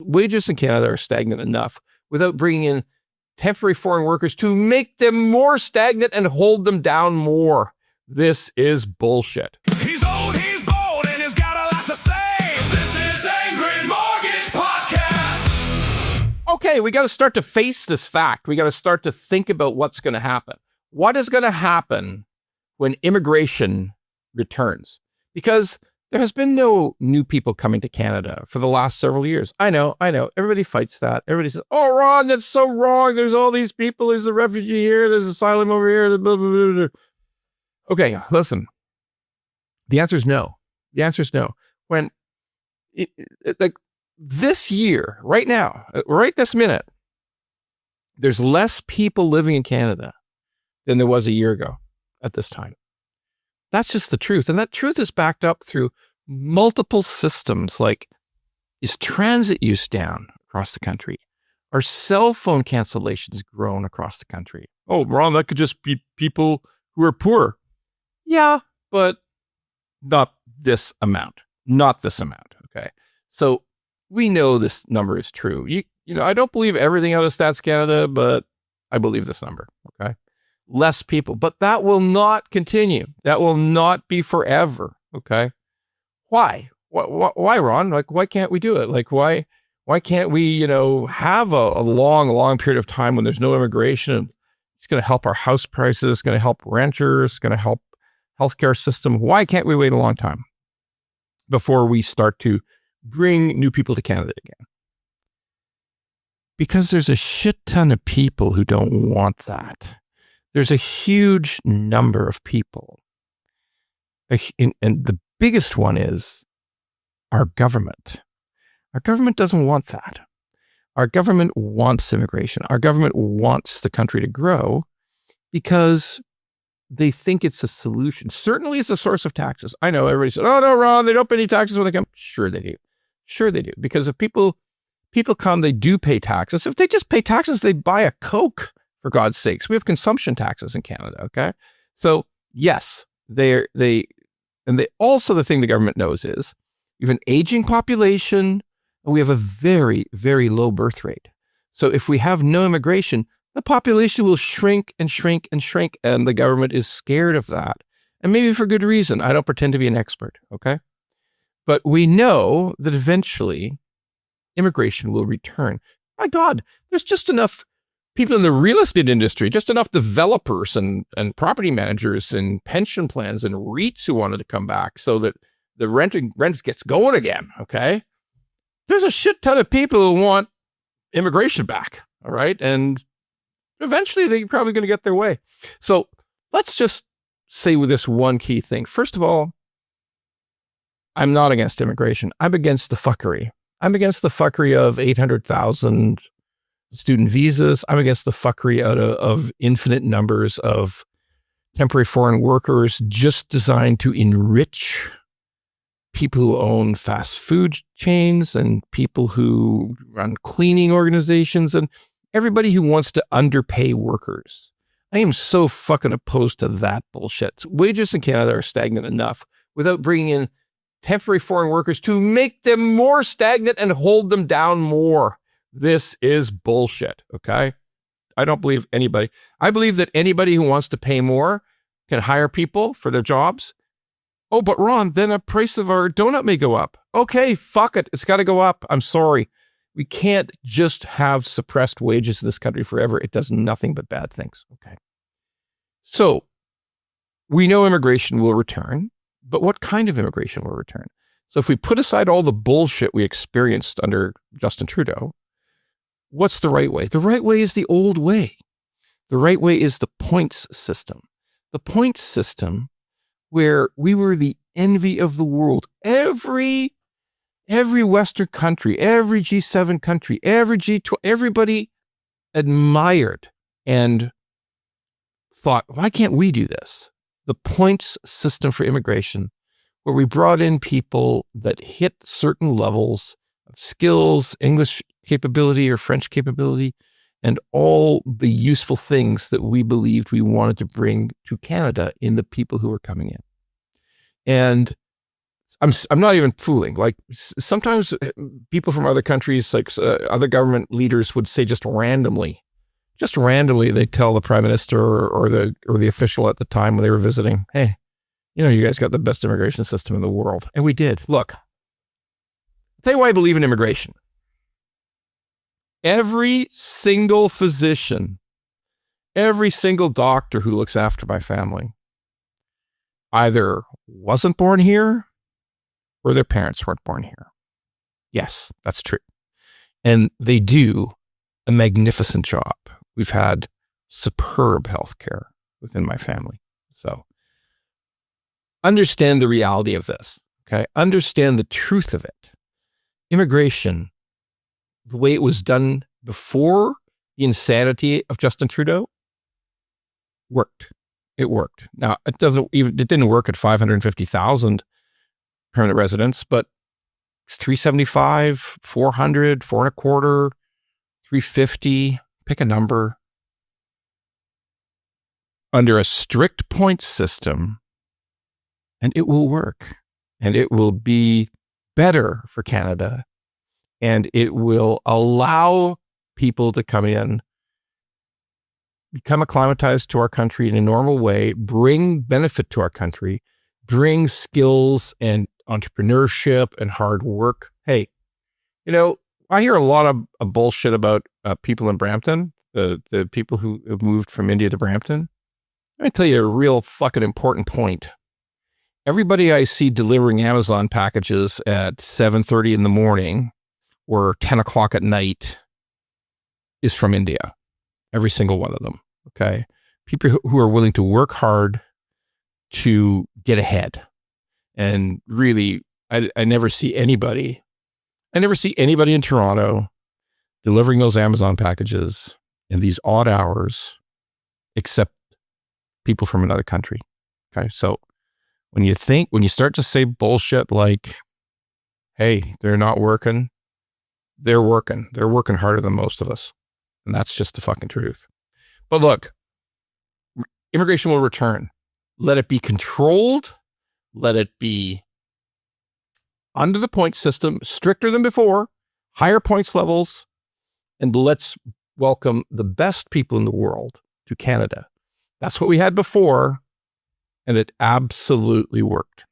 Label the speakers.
Speaker 1: wages in Canada are stagnant enough without bringing in temporary foreign workers to make them more stagnant and hold them down more. This is bullshit.
Speaker 2: He's old, he's bold, and he's got a lot to say. This is Angry Mortgage Podcast.
Speaker 1: Okay, we got to start to face this fact. We got to start to think about what's going to happen. What is going to happen when immigration returns? Because there has been no new people coming to Canada for the last several years. I know. Everybody fights that. Everybody says, oh, Ron, that's so wrong. There's all these people. There's a refugee here. There's asylum over here. Blah, blah, blah, blah. Okay, listen. The answer is no. The answer is no. When, like this year, right now, right this minute, there's less people living in Canada than there was a year ago at this time. That's just the truth. And that truth is backed up through multiple systems, like is transit use down across the country? Are cell phone cancellations grown across the country? Oh, Ron, that could just be people who are poor. Yeah, but not this amount. Not this amount, okay? So we know this number is true. You know, I don't believe everything out of Stats Canada, but I believe this number, okay? Less people, but that will not continue. That will not be forever. Okay. Why? Why, Ron? Like, why can't we do it? Like, why can't we, have a long period of time when there's no immigration? It's going to help our house prices. It's going to help renters. It's going to help healthcare system. Why can't we wait a long time before we start to bring new people to Canada again? Because there's a shit ton of people who don't want that. There's a huge number of people. And the biggest one is our government. Our government doesn't want that. Our government wants immigration. Our government wants the country to grow because they think it's a solution. Certainly it's a source of taxes. I know everybody said, oh, no, Ron, they don't pay any taxes when they come. Sure they do. Sure they do. Because if people come, they do pay taxes. If they just pay taxes, they'd buy a Coke. For God's sakes, we have consumption taxes in Canada, okay? So yes, they also, the thing the government knows is we have an aging population and we have a very, very low birth rate. So if we have no immigration, the population will shrink and shrink and shrink, and the government is scared of that. And maybe for good reason. I don't pretend to be an expert, okay? But we know that eventually immigration will return. My God, there's just enough people in the real estate industry, just enough developers and property managers and pension plans and REITs who wanted to come back so that the rent gets going again, okay? There's a shit ton of people who want immigration back, all right? And eventually they're probably going to get their way. So let's just say with this one key thing. First of all, I'm not against immigration. I'm against the fuckery. I'm against the fuckery of 800,000 student visas. I'm against the fuckery out of infinite numbers of temporary foreign workers just designed to enrich people who own fast food chains and people who run cleaning organizations and everybody who wants to underpay workers. I am so fucking opposed to that bullshit. Wages in Canada are stagnant enough without bringing in temporary foreign workers to make them more stagnant and hold them down more. This is bullshit, okay? I don't believe anybody. I believe that anybody who wants to pay more can hire people for their jobs. Oh, but Ron, then the price of our donut may go up. Okay, fuck it. It's got to go up. I'm sorry. We can't just have suppressed wages in this country forever. It does nothing but bad things, okay? So we know immigration will return, but what kind of immigration will return? So if we put aside all the bullshit we experienced under Justin Trudeau, what's the right way? The right way is the old way. The right way is the points system. The points system where we were the envy of the world. Every Western country, every G7 country, every G20, everybody admired and thought, why can't we do this? The points system for immigration, where we brought in people that hit certain levels of skills, English capability or French capability, and all the useful things that we believed we wanted to bring to Canada in the people who were coming in. And I'm not even fooling. Like sometimes people from other countries, like other government leaders would say just randomly, they tell the prime minister or the official at the time when they were visiting, hey, you guys got the best immigration system in the world. And we did. Look, I'll tell you why I believe in immigration. Every single physician, every single doctor who looks after my family either wasn't born here or their parents weren't born here. Yes, that's true. And they do a magnificent job. We've had superb healthcare within my family. So understand the reality of this, okay? Understand the truth of it. Immigration, the way it was done before the insanity of Justin Trudeau, worked. It worked. Now, it didn't work at 550,000 permanent residents, but it's 375, 400, 425, 350, pick a number. Under a strict point system, and it will work. And it will be better for Canada. And it will allow people to come in, become acclimatized to our country in a normal way, bring benefit to our country, bring skills and entrepreneurship and hard work. Hey, I hear a lot of bullshit about people in Brampton, the people who have moved from India to Brampton. Let me tell you a real fucking important point. Everybody I see delivering Amazon packages at 7:30 in the morning or 10 o'clock at night is from India. Every single one of them. Okay. People who are willing to work hard to get ahead. And really, I never see anybody in Toronto delivering those Amazon packages in these odd hours, except people from another country. Okay. So when you start to say bullshit like, hey, they're not working, they're working. They're working harder than most of us. And that's just the fucking truth. But look, immigration will return. Let it be controlled. Let it be under the point system, stricter than before, higher points levels, and let's welcome the best people in the world to Canada. That's what we had before, and it absolutely worked.